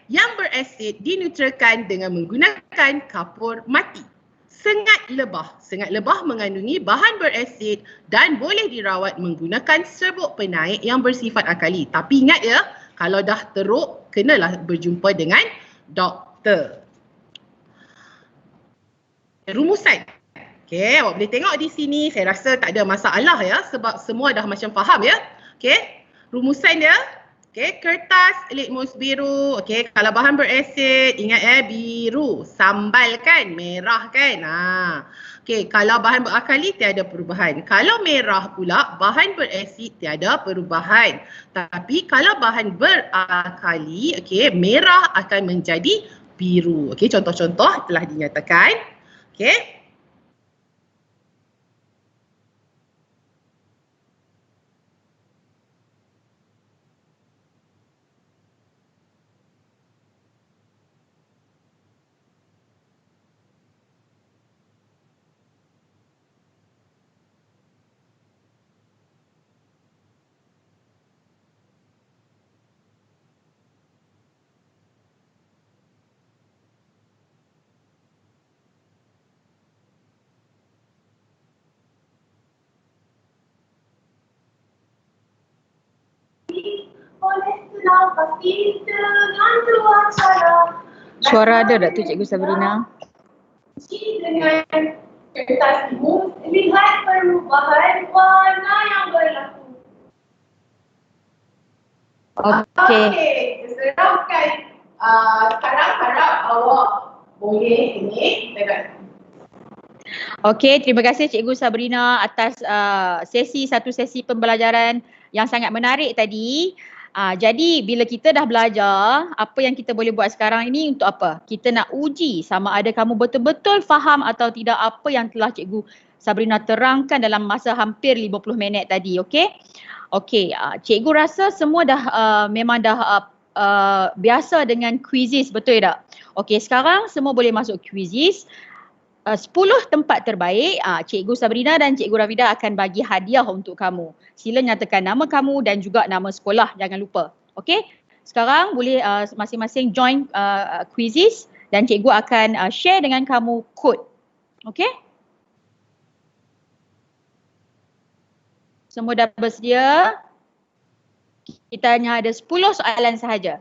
[SPEAKER 5] yang berasid dineutralkan dengan menggunakan kapur mati. Sengat lebah mengandungi bahan berasid dan boleh dirawat menggunakan serbuk penaik yang bersifat alkali. Tapi ingat ya, kalau dah teruk, kenalah berjumpa dengan doktor. Rumusan. Okey, awak boleh tengok di sini. Saya rasa tak ada masalah ya sebab semua dah macam faham ya. Okey, rumusan dia. Okey, kertas litmus biru. Okey, kalau bahan berasid, ingat biru. Sambal kan, merah kan. Okey, kalau bahan beralkali tiada perubahan. Kalau merah pula, bahan berasid tiada perubahan. Tapi kalau bahan beralkali, okey, merah akan menjadi biru. Okey, contoh-contoh telah dinyatakan. Okey.
[SPEAKER 4] Suara ada tak tu Cikgu Sabrina?
[SPEAKER 5] Dengan kertas limus, lihat perubahan warna yang berlaku.
[SPEAKER 4] Okey.
[SPEAKER 5] Seteruskan. Sekarang harap awak boleh ini dekat.
[SPEAKER 4] Okey, terima kasih Cikgu Sabrina atas satu sesi pembelajaran yang sangat menarik tadi. Jadi bila kita dah belajar, apa yang kita boleh buat sekarang ini untuk apa? Kita nak uji sama ada kamu betul-betul faham atau tidak apa yang telah Cikgu Sabrina terangkan dalam masa hampir 50 minit tadi, okey? Okey, cikgu rasa semua dah memang dah biasa dengan quizzes, betul tak? Okey, sekarang semua boleh masuk quizzes. 10 tempat terbaik, Cikgu Sabrina dan Cikgu Rafida akan bagi hadiah untuk kamu. Sila nyatakan nama kamu dan juga nama sekolah, jangan lupa. Okey? Sekarang boleh masing-masing join quizzes dan cikgu akan share dengan kamu kod. Okey? Semua dah bersedia? Kita hanya ada 10 soalan sahaja.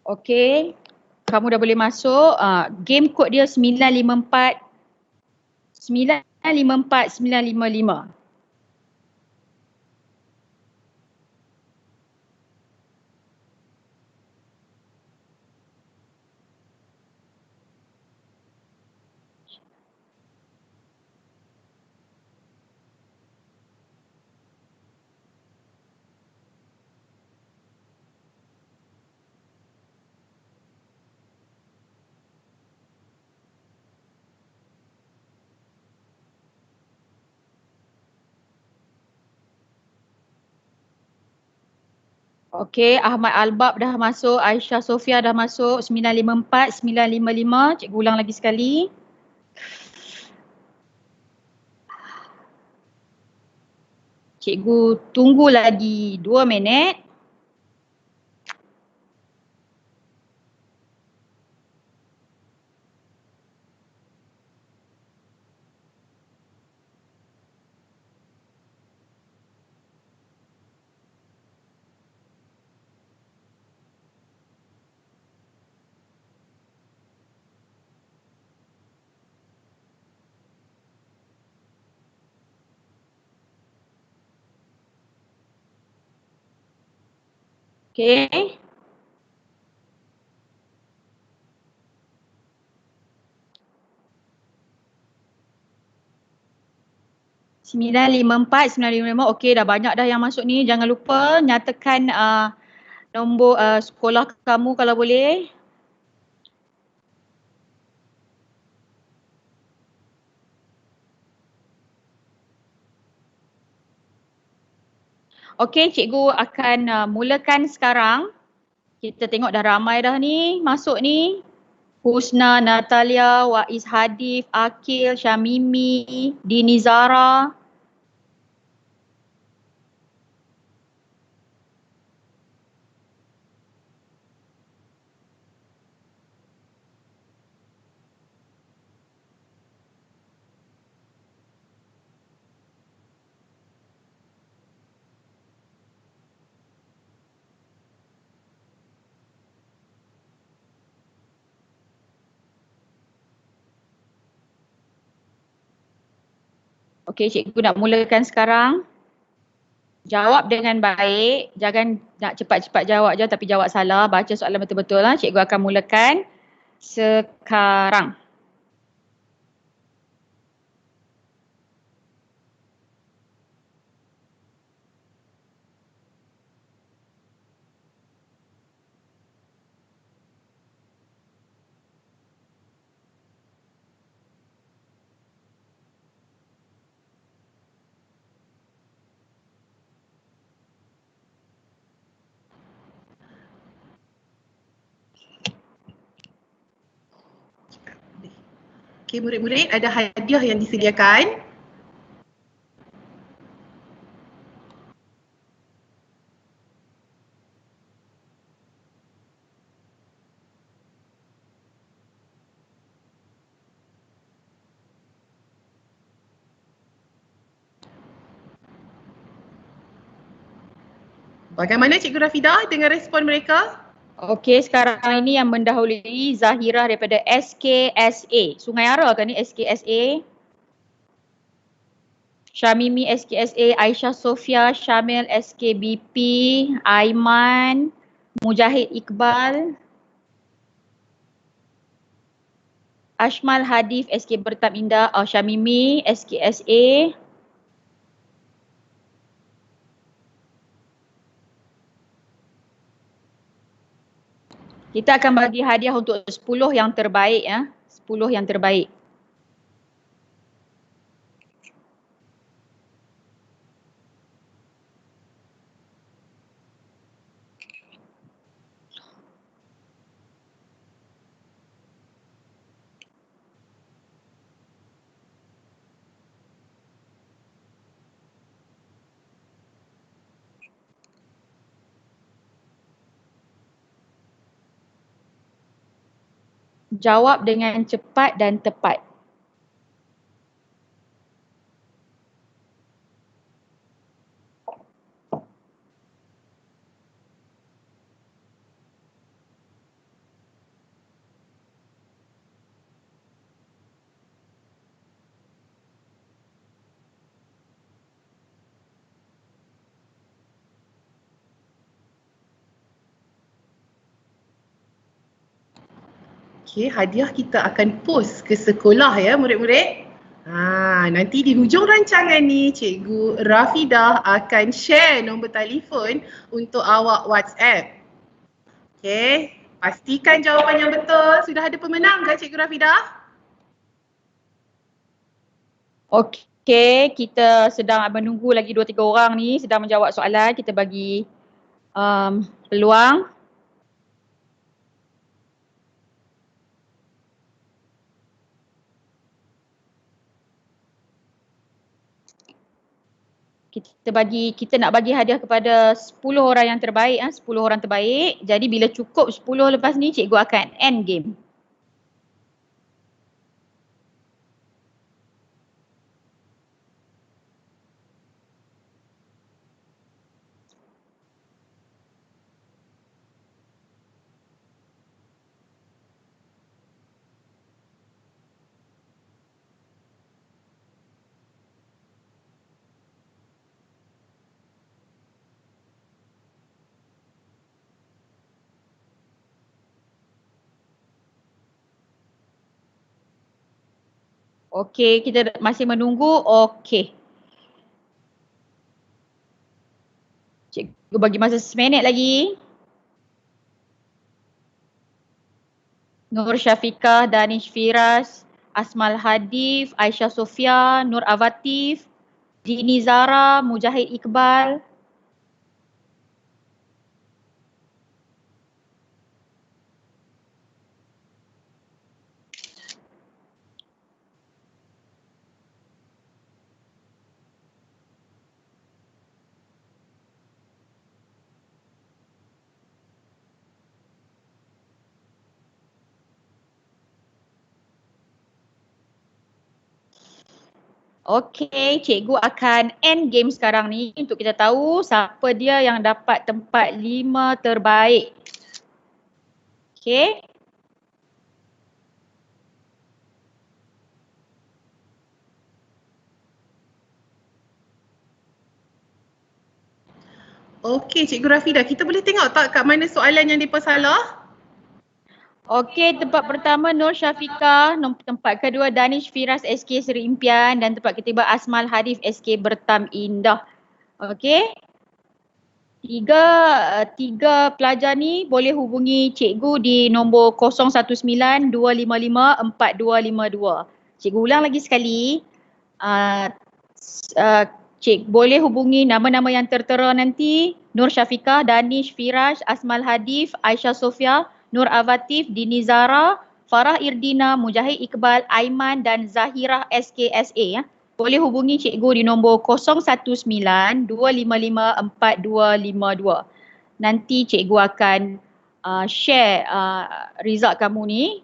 [SPEAKER 4] Okey. kamu dah boleh masuk. Game code dia 954 954 955. Okey, Ahmad Albab dah masuk, Aisyah Sofia dah masuk, 954 955. Cikgu ulang lagi sekali. Cikgu tunggu lagi 2 minit. Okey. Sembilan lima lima. Okey, dah banyak dah yang masuk ni. Jangan lupa nyatakan nombor sekolah kamu kalau boleh. Okey, cikgu akan mulakan sekarang. Kita tengok dah ramai dah ni masuk ni. Husna, Natalia, Waiz Hadif, Akil, Syamimi, Dini Zara. Okey, cikgu nak mulakan sekarang. Jawab dengan baik. Jangan nak cepat-cepat jawab je tapi jawab salah. Baca soalan betul-betul lah. Cikgu akan mulakan sekarang.
[SPEAKER 5] Okey, murid-murid, ada hadiah yang disediakan. Bagaimana Cikgu Rafidah dengan respon mereka?
[SPEAKER 4] Okey, sekarang ini yang mendahului Zahirah daripada SKSA. Sungai Ara kan ni SKSA. Syamimi SKSA, Aisyah Sofia, Syamil SKBP, Aiman, Mujahid Iqbal, Ashmal Hadif SK Bertab Indah, Syamimi SKSA. Kita akan bagi hadiah untuk 10 yang terbaik ya. 10 yang terbaik. Jawab dengan cepat dan tepat.
[SPEAKER 5] Okey, hadiah kita akan post ke sekolah ya murid-murid. Nanti di hujung rancangan ni Cikgu Rafidah akan share nombor telefon untuk awak WhatsApp. Okey, pastikan jawapan yang betul. Sudah ada pemenang ke Cikgu Rafidah?
[SPEAKER 4] Okey, kita sedang menunggu lagi 2-3 orang ni sedang menjawab soalan. Kita bagi peluang. Kita nak bagi hadiah kepada 10 orang yang terbaik, 10 orang terbaik. Jadi bila cukup 10 lepas ni cikgu akan end game. Okey, kita masih menunggu. Okey. Cikgu bagi masa 1 minit lagi. Nur Syafiqah, Danish Firas, Asmal Hadif, Aisyah Sofia, Nur Avatif, Dini Zara, Mujahid Iqbal. Okey, cikgu akan end game sekarang ni untuk kita tahu siapa dia yang dapat tempat 5 terbaik. Okey.
[SPEAKER 5] Okey, Cikgu Rafidah, kita boleh tengok tak kat mana soalan yang mereka salah?
[SPEAKER 4] Okey, tempat pertama Nur Syafiqah, tempat kedua Danish Firas SK Seri Impian dan tempat ketiga Asmal Hadif SK Bertam Indah. Okey. Tiga pelajar ni boleh hubungi cikgu di nombor 0192554252. Cikgu ulang lagi sekali. Cikgu boleh hubungi nama-nama yang tertera nanti. Nur Syafiqah, Danish Firas, Asmal Hadif, Aisyah Sofia, Nur Avatif, Dini Zara, Farah Irdina, Mujahid Iqbal, Aiman dan Zahirah SKSA. Boleh hubungi cikgu di nombor 0192554252. Nanti cikgu akan share result kamu ni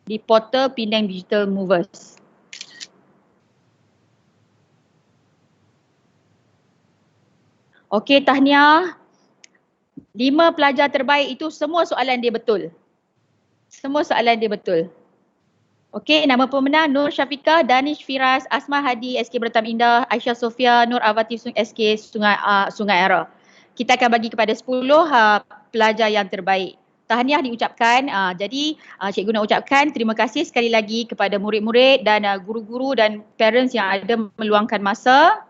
[SPEAKER 4] di portal Penang Digital Movers. Okey, tahniah. 5 pelajar terbaik itu semua soalan dia betul. Semua soalan dia betul. Okey, nama pemenang Nur Syafiqah, Danish Firas, Asma Hadi, SK Bertam Indah, Aisyah Sofia, Nur Avatif, SK Sungai Ara. Kita akan bagi kepada 10 pelajar yang terbaik. Tahniah diucapkan. Jadi cikgu nak ucapkan terima kasih sekali lagi kepada murid-murid dan guru-guru dan parents yang ada meluangkan masa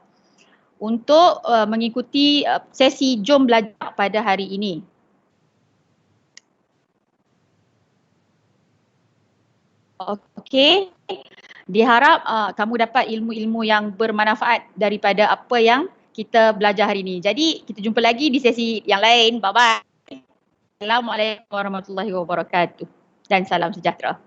[SPEAKER 4] untuk mengikuti sesi Jom Belajar pada hari ini. Okey, diharap kamu dapat ilmu-ilmu yang bermanfaat daripada apa yang kita belajar hari ini. Jadi kita jumpa lagi di sesi yang lain. Bye-bye. Assalamualaikum warahmatullahi wabarakatuh dan salam sejahtera.